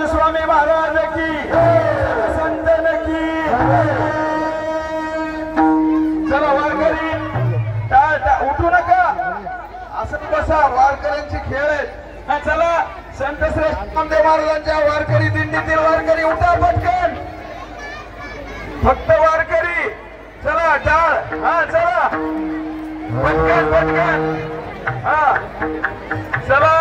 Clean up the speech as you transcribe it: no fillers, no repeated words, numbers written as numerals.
स्वामी महाराज की संतन की चला वारकरी उठू नका असं बसा वारकऱ्यांची खेळ आहे चला संत श्रेष्ठ नामदेव महाराजांच्या वारकरी दिंडीतील वारकरी उठा पटकन फक्त वारकरी चला टाळ हा चला पटकन पटकन हा चला